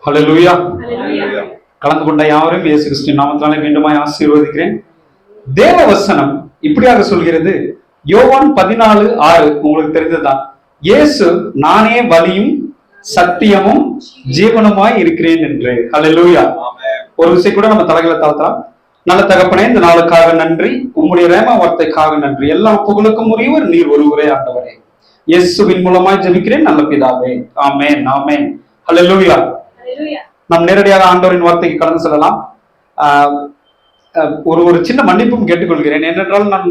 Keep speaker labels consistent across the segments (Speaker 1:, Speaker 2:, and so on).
Speaker 1: ஹல்லேலூயா. கலந்து கொண்ட யாவரும் இயேசு கிறிஸ்துவின் நாமத்தினாலே மீண்டுமாய் ஆசீர்வதிக்கிறேன். தேவ வசனம் இப்படியாக சொல்கிறது. யோவான் 14:6 உங்களுக்கு தெரிந்ததுதான். இயேசு நானே வழியும் சத்தியமும் ஜீவனுமாய் இருக்கிறேன் என்று. ஹல்லேலூயா. ஒரு விஷயம் கூட நம்ம தலைகளை தாழ்த்தலாம். நல்ல தகப்பனே, இந்த நாளுக்காக நன்றி, உம்முடைய ரேமா வார்த்தைக்காக நன்றி. எல்லா புகழுக்கும் உரியவர் நீர் ஒருவரே ஆண்டவரே. இயேசுவின் மூலமாய் ஜெபிக்கிறேன் நல்ல பிதாவே. ஆமென், ஆமென். ஹல்லேலூயா. நாம் நேரடியாக ஆண்டவரின் வார்த்தைக்கு கடந்து செல்லலாம். ஒரு சின்ன மன்னிப்பும் கேட்டுக்கொள்கிறேன். ஏனென்றால் நான்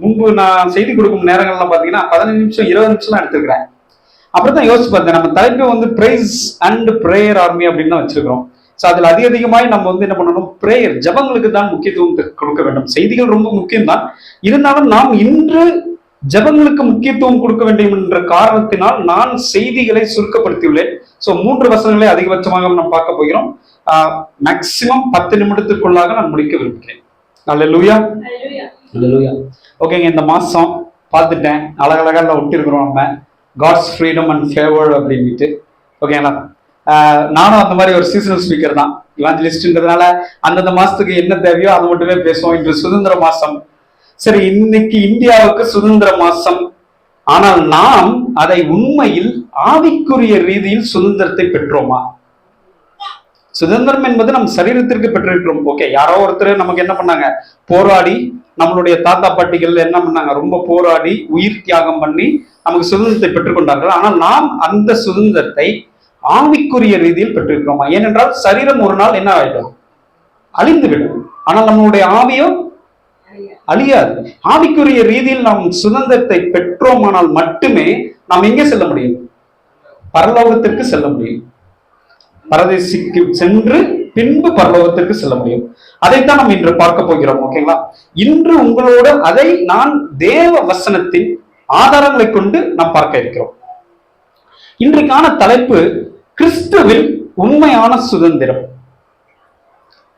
Speaker 1: முன்பு நான் செய்தி கொடுக்கும் நேரங்கள்லாம் பாத்தீங்கன்னா 15 நிமிஷம் 20 நிமிஷம் எடுத்துக்கிறேன். அப்படித்தான் யோசிச்சு பார்த்தேன். நம்ம தலைப்பை வந்து பிரைஸ் அண்ட் பிரேயர் ஆர்மி அப்படின்னு தான் வச்சிருக்கிறோம். ஸோ அதில் அதிகமாய் நம்ம வந்து என்ன பண்ணணும், பிரேயர் ஜபங்களுக்கு தான் முக்கியத்துவம் கொடுக்க வேண்டும். செய்திகள் ரொம்ப முக்கியம்தான், இருந்தாலும் நாம் இன்று ஜபங்களுக்கு முக்கியத்துவம் கொடுக்க வேண்டும் என்ற காரணத்தினால் நான் செய்திகளை சுருக்கப்படுத்தியுள்ளேன். ஸோ 3 வசனங்களை அதிகபட்சமாக நாம் பார்க்க போகிறோம். மேக்சிமம் 10 நிமிடத்திற்குள்ளாக நான் முடிக்க விரும்புகிறேன். அல்லேலூயா, அல்லேலூயா. ஓகேங்க, இந்த மாசம் பார்த்துட்டேன், அழகழகா எல்லாம் ஒட்டிருக்கிறோம் நம்ம காட்ஸ் ஃப்ரீடம் அண்ட் ஃபேவர் அப்படின்ட்டு. ஓகேங்களா, நானும் அந்த மாதிரி ஒரு சீசனல் ஸ்பீக்கர் தான், இவாஞ்சலிஸ்ட்ன்றதுனால அந்தந்த மாசத்துக்கு என்ன தேவையோ அது மட்டுமே பேசுவோம். இன்று சுதந்திர மாசம். சரி, இன்னைக்கு இந்தியாவுக்கு சுதந்திர மாசம். ஆனால் நாம் அதை உண்மையில் ஆவிக்குரிய ரீதியில் சுதந்திரத்தை பெற்றோமா? சுதந்திரம் என்பது நம் சரீரத்திற்கு பெற்றிருக்கிறோம். ஓகே, யாரோ ஒருத்தர் நமக்கு என்ன பண்ணாங்க, போராடி, நம்மளுடைய தாத்தா பாட்டிகள் என்ன பண்ணாங்க, ரொம்ப போராடி உயிர் தியாகம் பண்ணி நமக்கு சுதந்திரத்தை பெற்றுக்கொண்டார்கள். ஆனால் நாம் அந்த சுதந்திரத்தை ஆவிக்குரிய ரீதியில் பெற்றிருக்கிறோமா? ஏனென்றால் சரீரம் ஒரு நாள் என்ன ஆயிடும், அழிந்துவிடும். ஆனால் நம்மளுடைய ஆவியோ அழியாது. ஆவிக்குரிய ரீதியில் நாம் சுதந்திரத்தை பெற்றோமானால் மட்டுமே நாம் எங்கே செல்ல முடியும்? பரலோகத்திற்கு செல்ல முடியும். பரதேசிக்கு சென்று பின்பு பரலோகத்திற்கு செல்ல முடியும். அதைத்தான் நாம் இன்று பார்க்க போகிறோம். ஓகேங்களா, இன்று உங்களோடு அதை நான் தேவ வசனத்தின் ஆதாரங்களை கொண்டு நாம் பார்க்க இருக்கிறோம். இன்றைக்கான தலைப்பு கிறிஸ்துவில் உண்மையான சுதந்திரம்.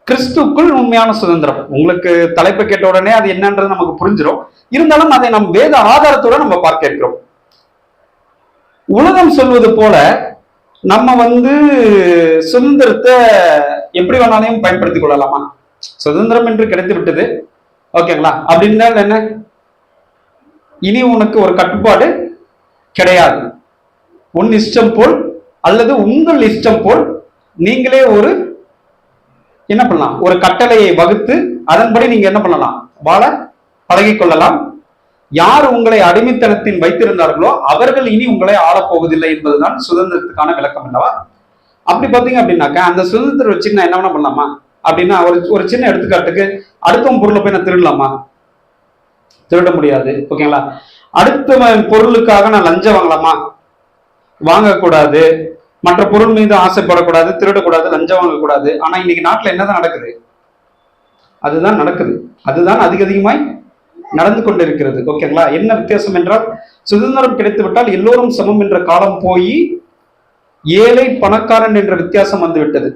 Speaker 1: கிறிஸ்துக்குள் உண்மையான சுதந்திரம். உங்களுக்கு தலைப்பை கேட்ட உடனே அது என்னன்றது நமக்கு புரிஞ்சிடும். இருந்தாலும் அதை நம் வேத ஆதாரத்தோட நம்ம பார்க்க இருக்கிறோம். உலகம் சொல்வது போல நம்ம வந்து சுதந்திரத்தை எப்படி வேணாலையும் பயன்படுத்திக் கொள்ளலாமா? சுதந்திரம் என்று கிடைத்து விட்டது, ஓகேங்களா, அப்படின்னா என்ன, இனி உனக்கு ஒரு கட்டுப்பாடு கிடையாது. உன் இஷ்டம் போல் அல்லது உங்கள் இஷ்டம் போல் நீங்களே ஒரு என்ன பண்ணலாம், ஒரு கட்டளையை வகுத்து அதன்படி நீங்க என்ன பண்ணலாம், வாழ பழகிக் கொள்ளலாம். யார் உங்களை அடிமைத்தனத்தின் வைத்திருந்தார்களோ அவர்கள் இனி உங்களை ஆளப்போவதில்லை என்பதுதான் சுதந்திரத்துக்கான விளக்கம் அல்லவா? அப்படி பாத்தீங்க அப்படின்னாக்கா அந்த சுதந்திரம் வச்சு நான் என்ன பண்ணலாமா அப்படின்னா, ஒரு சின்ன எடுத்துக்காட்டுக்கு, அடுத்த பொருளை போய் நான் திருடலாமா? திருட முடியாது. ஓகேங்களா, அடுத்த பொருளுக்காக நான் லஞ்சம் வாங்கலாமா? வாங்கக்கூடாது. மற்ற பொருள் மீது ஆசைப்படக்கூடாது, திருடக்கூடாது, லஞ்சம் வாங்கக்கூடாது. ஆனா இன்னைக்கு நாட்டுல என்னதான் நடக்குது? அதுதான் நடக்குது. அதுதான் அதிகமாய் நடந்து கொண்டிருக்கிறது. ஓகேங்களா, என்ன வித்தியாசம் என்றால், சுதந்திரம் கிடைத்து விட்டால் எல்லோரும் சமம் என்ற காலம் போய் ஏழை பணக்காரன் என்ற வித்தியாசம் வந்து விட்டது.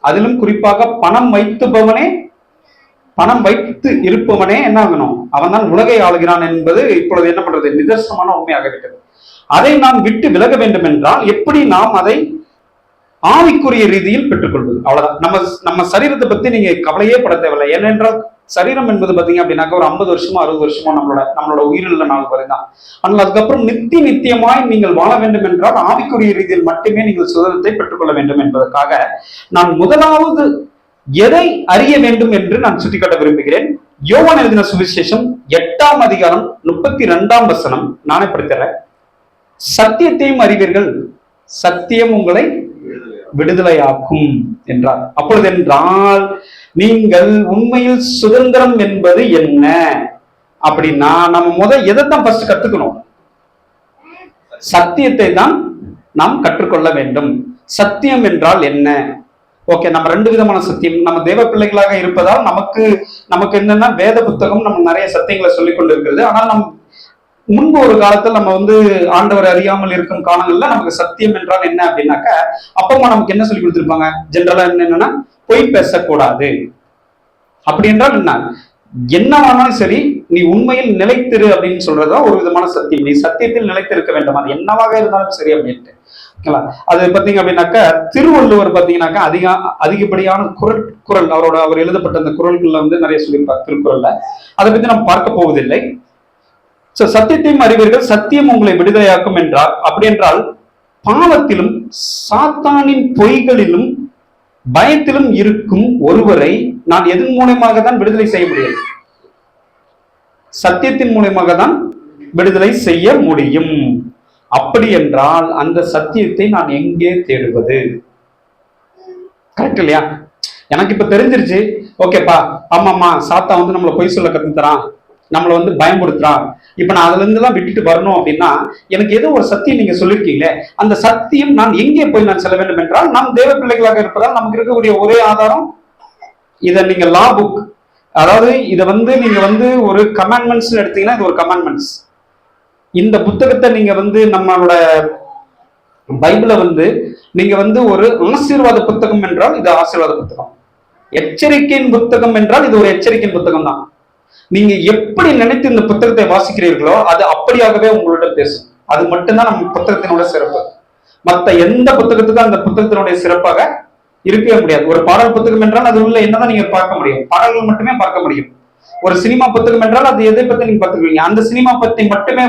Speaker 1: அதிலும் குறிப்பாக பணம் வைத்து இருப்பவனே என்ன ஆகணும், அவன் தான் உலகை ஆளுகிறான் என்பது இப்பொழுது என்ன பண்றது, நிதர்சனமான உண்மையாக இருக்கிறது. அதை நாம் விட்டு விலக வேண்டும் என்றால் எப்படி நாம் அதை ஆவிக்குரிய ரீதியில் பெற்றுக்கொள்வது? அவ்வளவுதான். நம்ம சரீரத்தை பத்தி நீங்க கவலையே பட தேவையில்லை. ஏனென்றால் சரீரம் என்பது பாத்தீங்க அப்படின்னாக்க ஒரு 50 வருஷமோ 60 வருஷமோ நம்மளோட உயிருள்ள நாள் வரைதான். ஆனால் அதுக்கப்புறம் நித்தியமாய் நீங்கள் வாழ வேண்டும் என்றால் ஆவிக்குரிய ரீதியில் மட்டுமே நீங்கள் சுதந்திரத்தை பெற்றுக்கொள்ள வேண்டும் என்பதற்காக நான் முதலாவது எதை அறிய வேண்டும் என்று நான் சுட்டிக்காட்ட விரும்புகிறேன். யோவான் எழுதின சுவிசேஷம் 8ஆம் அதிகாரம் 32ஆம் வசனம். நானே படித்தறேன். சத்தியத்தையும் அறிவீர்கள், சத்தியம் உங்களை விடுதலையாக்கும் என்றார். அப்பொழுது என்றால் நீங்கள் உண்மையில் சுதந்திரம் என்பது என்ன அப்படின்னா, நம்ம எதைத்தான் ஃபர்ஸ்ட் கத்துக்கணும்? சத்தியத்தை தான் நாம் கற்றுக்கொள்ள வேண்டும். சத்தியம் என்றால் என்ன? ஓகே, நம்ம 2 விதமான சத்தியம். நம்ம தேவ பிள்ளைகளாக இருப்பதால் நமக்கு என்னன்னா, வேத புத்தகம் நம்ம நிறைய சத்தியங்களை சொல்லிக் கொண்டு இருக்கிறது. ஆனால் முன்பு ஒரு காலத்தில் நம்ம வந்து ஆண்டவர் அறியாமல் இருக்கும் காலங்கள்ல நமக்கு சத்தியம் என்றால் என்ன அப்படின்னாக்க, அப்பமா நமக்கு என்ன சொல்லி கொடுத்திருப்பாங்க, ஜென்ரலா என்னன்னா, பொய் பேசக்கூடாது. அப்படி என்றால் என்ன வேணாலும் சரி, நீ உண்மையில் நிலைத்திரு அப்படின்னு சொல்றதுதான் ஒரு விதமான சத்தியம். நீ சத்தியத்தில் நிலைத்திருக்க வேண்டும், அது என்னவாக இருந்தாலும் சரி அப்படின்ட்டு. அது பாத்தீங்க அப்படின்னாக்கா திருவள்ளுவர் பாத்தீங்கன்னாக்கா அதிகப்படியான குரல் அவர் எழுதப்பட்ட அந்த குரல்கள்ல நிறைய சொல்லியிருப்பார் திருக்குறள்ல. அதை பத்தி நம்ம பார்க்க போவதில்லை. சத்தியத்தையும் அறிவீர்கள், சத்தியம் உங்களை விடுதலையாக்கும் என்றார். அப்படி என்றால் பாவத்திலும் சாத்தானின் பொய்களிலும் பயத்திலும் இருக்கும் ஒருவரை நான் எதன் மூலமாக தான் விடுதலை செய்ய முடியும்? சத்தியத்தின் மூலமாக தான் விடுதலை செய்ய முடியும். அப்படி என்றால் அந்த சத்தியத்தை நான் எங்கே தேடுவது? கரெக்ட் இல்லையா? எனக்கு இப்ப தெரிஞ்சிருச்சு, ஓகேப்பா, ஆமாமா சாத்தா நம்மளை பொய் சொல்ல கத்துத்தரான், நம்மளை பயன்படுத்துறான். இப்ப நான் அதுல இருந்து எல்லாம் விட்டுட்டு வரணும் அப்படின்னா எனக்கு ஏதோ ஒரு சத்தியம் நீங்க சொல்லிருக்கீங்களே, அந்த சத்தியம் நான் எங்கே போய் நான் செல்ல வேண்டும் என்றால், நாம் தேவ பிள்ளைகளாக இருப்பதால் நமக்கு இருக்கக்கூடிய ஒரே ஆதாரம் இதை நீங்க லா புக், அதாவது இதை நீங்க ஒரு கமாண்ட்மெண்ட்ஸ் எடுத்தீங்கன்னா இது ஒரு கமாண்ட்மெண்ட்ஸ். இந்த புத்தகத்தை நீங்க நம்மளோட பைபிளை நீங்க ஒரு ஆசீர்வாத புத்தகம் என்றால் இது ஆசீர்வாத புத்தகம், எச்சரிக்கையின் புத்தகம் என்றால் இது ஒரு எச்சரிக்கையின் புத்தகம் தான். நீங்க எப்படி நினைத்து இந்த புத்தகத்தை வாசிக்கிறீர்களோ அது அப்படியாகவே உங்களோட பேசும். அது மட்டும்தான் நம்ம புத்தகத்தினோட சிறப்பு. மற்ற எந்த புத்தகத்துக்கும் அந்த புத்தகத்தினுடைய சிறப்பாக இருக்கவே முடியாது. ஒரு பாடல் புத்தகம் என்றால் அது உள்ள என்னதான் நீங்க பார்க்க முடியும், பாடல்கள் மட்டுமே பார்க்க முடியும். ஒரு சினிமா புத்தகம் என்றால் அது எதை பத்தி நீங்க பார்த்துருவீங்க, அந்த சினிமா பத்தி மட்டுமே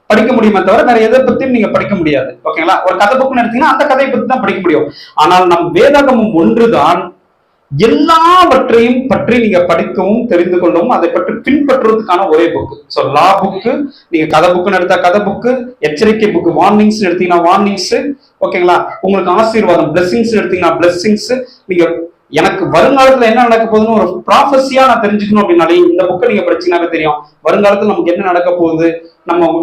Speaker 1: படிக்க முடியுமே தவிர வேற எதை பத்தியும் நீங்க படிக்க முடியாது. ஓகேங்களா? ஒரு கதை புக்குன்னு எடுத்தீங்கன்னா அந்த கதையை பத்தி தான் படிக்க முடியும். ஆனால் நம் வேதாகமம் ஒன்றுதான் எல்லாவற்றையும் பற்றி நீங்க படிக்கவும் தெரிந்து கொள்ளவும் அதை பற்றி பின்பற்றுவதற்கான ஒரே புக்கு. ஸோ லா புக்கு, நீங்க கதை புக்குன்னு எடுத்தா கதை புக்கு, எச்சரிக்கை புக்கு வார்னிங்ஸ் எடுத்தீங்கன்னா வார்னிங்ஸ், ஓகேங்களா? உங்களுக்கு ஆசீர்வாதம் பிளெஸிங்ஸ் எடுத்தீங்கன்னா பிளெஸிங்ஸ். நீங்க எனக்கு வருங்காலத்துல என்ன நடக்க போகுதுன்னு ஒரு ப்ராஃபஸியா நான் தெரிஞ்சுக்கணும் அப்படின்னாலே இந்த புக்கை நீங்க படிச்சீங்கன்னாவே தெரியும். வருங்காலத்துல நமக்கு என்ன நடக்க போகுது,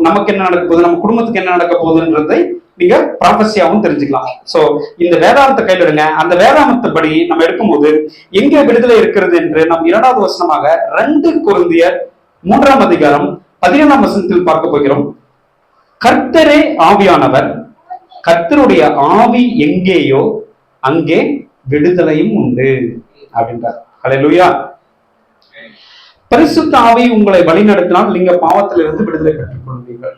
Speaker 1: நமக்கு என்ன நடக்க போகுது, நம்ம குடும்பத்துக்கு என்ன நடக்க போகுதுன்றதை நீங்க ப்ராஃபஸியாவும் தெரிஞ்சுக்கலாம். சோ இந்த வேதாந்தத்தை கையில் எடுங்க. அந்த வேதாந்தப்படி நம்ம எடுக்கும்போது எங்கே விடுதலை இருக்கிறது என்று நம் 2வது வசனமாக 2 கொரிந்தியர் 3ஆம் அதிகாரம் 17ஆம் வசனத்தில் பார்க்க போகிறோம். கர்த்தரே ஆவியானவர், கர்த்தருடைய ஆவி எங்கேயோ அங்கே விடுதலையும் உண்டு அப்படின்றார். ஹல்லேலூயா. பரிசுத்த ஆவி உங்களை வழிநடத்தினால் நீங்க பாவத்திலிருந்து விடுதலை பெற்றுக் கொள்வீர்கள்.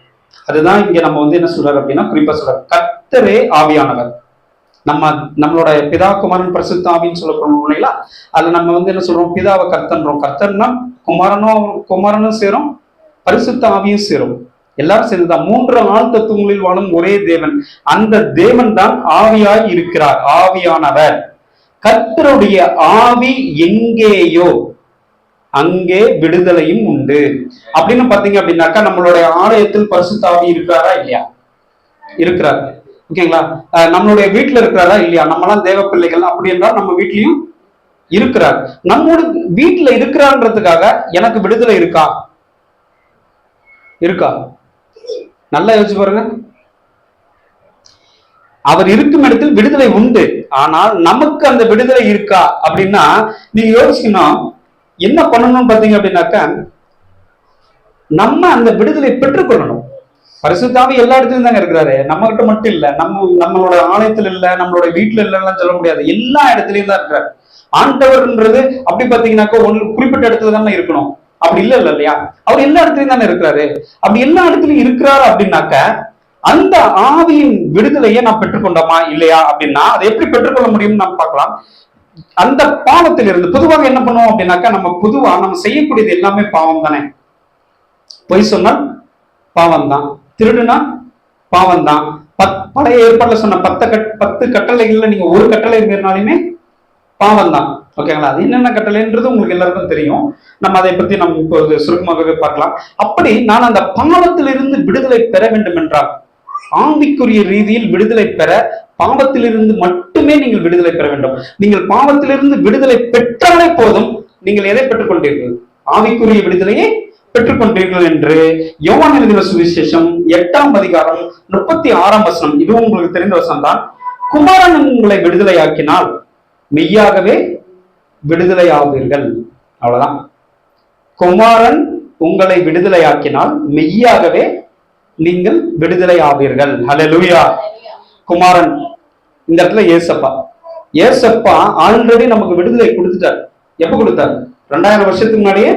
Speaker 1: அதுதான் இங்க நம்ம என்ன சொல்றாரு அப்படின்னா, குறிப்பா சொல்றாரு கர்த்தரே ஆவியானவர். நம்மளோட பிதா குமாரன் பரிசுத்த ஆவின்னு சொல்ல போறோம் இல்லைங்களா? அதுல நம்ம என்ன சொல்றோம், பிதாவை கர்த்தன்றோம். கர்த்தர்னா குமாரனும் சேரும், பரிசுத்த ஆவியும் சேரும், எல்லாரும் சேர்ந்துதான். 3 ஆள் தத்துவங்களில் வாழும் ஒரே தேவன். அந்த தேவன் தான் ஆவியாய் இருக்கிறார், ஆவியானவர். கர்த்தருடைய ஆவி எங்கேயோ அங்கே விடுதலையும் உண்டு அப்படின்னு பாத்தீங்க அப்படின்னாக்கா, நம்மளுடைய ஆலயத்தில் பரிசுத்த ஆவி இருக்கிறாரா இல்லையா? இருக்கிறார். ஓகேங்களா? நம்மளுடைய வீட்டுல இருக்கிறாரா இல்லையா? நம்மளாம் தேவ பிள்ளைகள் அப்படி என்றால் நம்ம வீட்லயும் இருக்கிறார். நம்மோட வீட்டுல இருக்கிறான்றதுக்காக எனக்கு விடுதலை இருக்கா? நல்லா யோசிச்சு பாருங்க. அவர் இருக்கும் இடத்தில் விடுதலை உண்டு. ஆனால் நமக்கு அந்த விடுதலை இருக்கா அப்படின்னா நீங்க யோசிக்கணும். என்ன பண்ணணும்னு பாத்தீங்க அப்படின்னாக்கா, நம்ம அந்த விடுதலை பெற்றுக்கொள்ளணும். பரிசுத்த ஆவி எல்லா இடத்துலயும் தாங்க இருக்கிறாரு, நம்ம கிட்ட மட்டும் இல்ல. நம்மளோட ஆலயத்துல இல்ல, நம்மளோட வீட்டுல இல்லைன்னு சொல்ல முடியாது, எல்லா இடத்துலயும் தான் இருக்கிறாரு. ஆண்டவர்ன்றது அப்படி பாத்தீங்கன்னாக்கா குறிப்பிட்ட இடத்துல தானே இருக்கணும், அப்படி இல்லையா? அவர் எல்லா இடத்துலயும் தானே இருக்கிறாரு. அப்படி எல்லா இடத்துலயும் இருக்கிறாரு அப்படின்னாக்க அந்த ஆவியின் விடுதலையை நாம் பெற்றுக்கொண்டோமா இல்லையா அப்படின்னா அதை எப்படி பெற்றுக்கொள்ள முடியும்னு நாம் பார்க்கலாம். அந்த பாவத்திலிருந்து பொதுவாக என்ன பண்ணுவோம் அப்படின்னாக்கா, நம்ம செய்யக்கூடியது எல்லாமே பாவம் தானே. பொய் சொன்னால் பாவம் தான், திருடுனா பாவம் தான். பழைய ஏற்பாடுல சொன்ன 10 கட்டளைகள்ல நீங்க ஒரு கட்டளை மீறினாலுமே பாவம் தான். ஓகேங்களா? அது என்னென்ன கட்டளைன்றது உங்களுக்கு எல்லாருக்கும் தெரியும். நம்ம அதை பத்தி நம்ம இப்போது சுருக்கமாகவே பார்க்கலாம். அப்படி நான் அந்த பாவத்திலிருந்து விடுதலை பெற வேண்டும் என்றால், ஆவிக்குரிய ரீதியில் விடுதலை பெற பாவத்திலிருந்து மட்டுமே நீங்கள் விடுதலை பெற வேண்டும். நீங்கள் பாவத்திலிருந்து விடுதலை பெற்றாலே போதும், நீங்கள் எதை பெற்றுக்கொண்டீர்கள்? ஆவிக்குரிய விடுதலையை பெற்றுக்கொண்டீர்கள் என்று யோவான் எழுதின சுவிசேஷம் 8ஆம் அதிகாரம் 36ஆம் வசனம், இதுவும் உங்களுக்கு தெரிந்த வசனம் தான். குமாரன் உங்களை விடுதலையாக்கினால் மெய்யாகவே விடுதலை ஆவீர்கள். அவ்வளவுதான். குமாரன் உங்களை விடுதலையாக்கினால் மெய்யாகவே நீங்கள் விடுதலை ஆவீர்கள். ஹல்லேலூயா. குமாரன் இந்த இடத்துல ஏசப்பா ஆல்ரெடி நமக்கு விடுதலை கொடுத்துட்டார். எப்ப கொடுத்தார்? 2000 வருஷத்துக்கு முன்னாடியே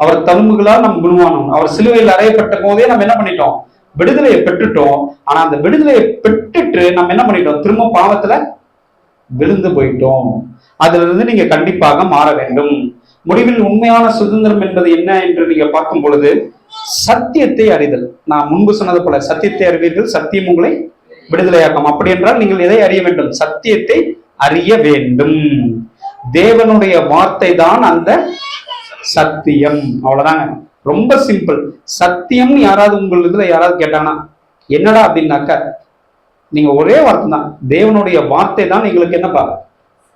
Speaker 1: அவர் தழும்புகளால் நம்ம குணமானோம். அவர் சிலுவையில் அறையப்பட்ட போதே நம்ம என்ன பண்ணிட்டோம்? விடுதலையை பெற்றுட்டோம். ஆனா அந்த விடுதலையை பெற்றுட்டு நம்ம என்ன பண்ணிட்டோம்? திரும்ப பாவத்துல விழுந்து போயிட்டோம். அதுல இருந்து நீங்க கண்டிப்பாக மாற வேண்டும். முடிவில் உண்மையான சுதந்திரம் என்பது என்ன என்று நீங்க பார்க்கும் பொழுது, சத்தியத்தை அறிதல். நான் முன்பு சொன்னது போல, சத்தியத்தை அறிவீர்கள், சத்தியம் உங்களை விடுதலையாக்கும். அப்படி என்றால் நீங்கள் எதை அறிய வேண்டும்? சத்தியத்தை அறிய வேண்டும். தேவனுடைய வார்த்தை தான் அந்த சத்தியம். அவ்வளவுதாங்க, ரொம்ப சிம்பிள். சத்தியம் யாராவது உங்கள் இதுல யாராவது கேட்டாங்கன்னா என்னடா அப்படின்னாக்க நீங்க ஒரே வார்த்தை தான், தேவனுடைய வார்த்தை தான் எங்களுக்கு என்னப்பா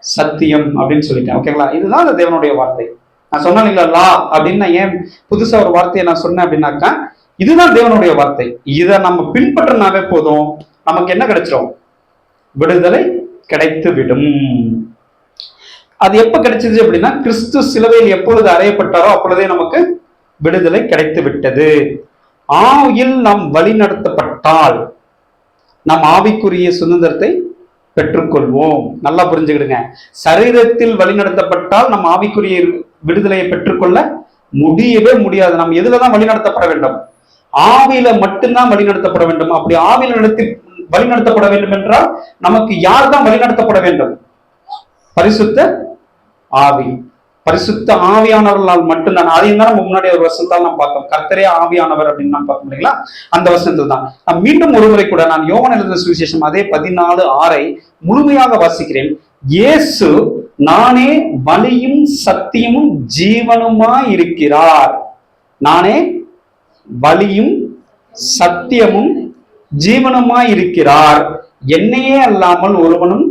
Speaker 1: சத்தியம் அப்படின்னு சொல்லிட்டேன். ஓகேங்களா? இதுதான் அந்த தேவனுடைய வார்த்தை. நான் சொன்னேன் இல்ல லா அப்படின்னு, நான் ஏன் புதுசா ஒரு வார்த்தையை நான் சொன்னேன் அப்படின்னாக்கா இதுதான் தேவனுடைய வார்த்தை. இதை நம்ம பின்பற்றினாவே போதும், நமக்கு என்ன கிடைச்சிடும்? விடுதலை கிடைத்து விடும். அது எப்ப கிடைச்சது அப்படின்னா, கிறிஸ்து சிலுவையில் எப்பொழுது அறையப்பட்டாரோ அப்பொழுதே நமக்கு விடுதலை கிடைத்து விட்டது. ஆவியில் நாம் வழி நடத்தப்பட்டால் நாம் ஆவிக்குரிய சுதந்திரத்தை பெற்றுக்கொள்வோம். நல்லா புரிஞ்சுக்கிடுங்க. சரீரத்தில் வழிநடத்தப்பட்டால் நம்ம ஆவிக்குரிய விடுதலையை பெற்றுக்கொள்ள முடியவே முடியாது. நம்ம எதுலதான் வழிநடத்தப்பட வேண்டும்? ஆவியில மட்டும்தான் வழிநடத்தப்பட வேண்டும். அப்படி ஆவியில வழிநடத்தப்பட வேண்டும் என்றால் நமக்கு யார் தான் வழிநடத்தப்பட வேண்டும்? பரிசுத்த ஆவி. பரிசுத்த ஆவியானவர்களால் மட்டும்தான். அதையும் தான் நம்ம முன்னாடி ஒரு வசனத்தால் நாம் பார்த்தோம். கர்த்தரே ஆவியானவர் அப்படின்னு நான் பார்த்தோம் இல்லைங்களா? அந்த வசனத்தில் தான் நான் மீண்டும் ஒருமுறை கூட நான் யோவான் எழுதின சுவிசேஷம் அதே 14:6 முழுமையாக வாசிக்கிறேன். இயேசு நானே வழியும் சத்தியமும் ஜீவனுமாய் இருக்கிறார். நானே வழியும் சத்தியமும் ஜீவனுமாய் இருக்கிறார். என்னையே அல்லாமல் ஒருவனும்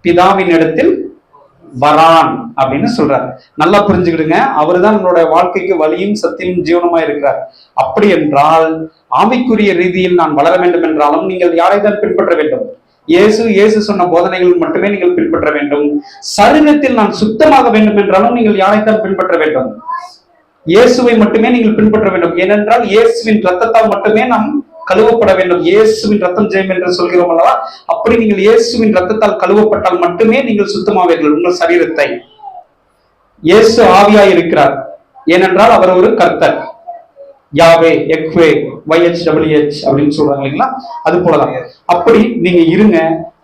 Speaker 1: பிதாவின் இடத்தில் வரான் அப்படின்னு சொல்றாரு. நல்லா புரிஞ்சுக்கிடுங்க. அவருதான் நம்மளுடைய வாழ்க்கைக்கு வழியும் சத்தியமும் ஜீவனுமா இருக்கிறார். அப்படி என்றால் ஆவிக்குரிய ரீதியில் நான் வளர வேண்டும் என்றாலும் நீங்கள் யாரை தான் பின்பற்ற வேண்டும்? இயேசு சொன்ன போதனைகள் மட்டுமே நீங்கள் பின்பற்ற வேண்டும். சரீரத்தில் நான் சுத்தமாக வேண்டும் என்றாலும் நீங்கள் யாரைத்தான் பின்பற்ற வேண்டும்? இயேசுவை மட்டுமே நீங்கள் பின்பற்ற வேண்டும். ஏனென்றால் இயேசுவின் ரத்தத்தால் மட்டுமே நாம் கழுவப்பட வேண்டும். இயேசுவின் ரத்தம் ஜெயம் என்று சொல்கிறோம் அல்லவா? அப்படி நீங்கள் இயேசுவின் ரத்தத்தால் கழுவப்பட்டால் மட்டுமே நீங்கள் சுத்தமாவீர்கள் உங்கள் சரீரத்தை. இயேசு ஆவியாய் இருக்கிறார். ஏனென்றால் அவர் ஒரு கர்த்தர். யாவே எக்வே YHWH அப்படின்னு சொல்றாங்க இல்லைங்களா? அது போலதான். அப்படி நீங்க இருங்க.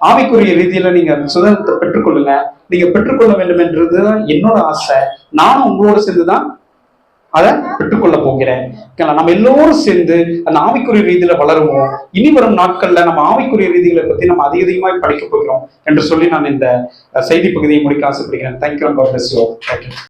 Speaker 1: ஆவிக்குரிய ரீதியில நீங்க சுதந்திரத்தை பெற்றுக்கொள்ளுங்க. நீங்க பெற்றுக்கொள்ள வேண்டும் என்றது என்னோட ஆசை. நானும் உங்களோட சேர்ந்துதான் அதை பெற்றுக்கொள்ள போகிறேன். நம்ம எல்லோரும் சேர்ந்து அந்த ஆவிக்குரிய ரீதியில வளருவோம். இனி வரும் நாட்கள்ல நம்ம ஆவிக்குரிய ரீதிகளை பத்தி நம்ம அதிகமாய் படிக்க போகிறோம் என்று சொல்லி நான் இந்த செய்தி பகுதியை முடிக்க ஆசைப்படுகிறேன். தேங்க்யூ.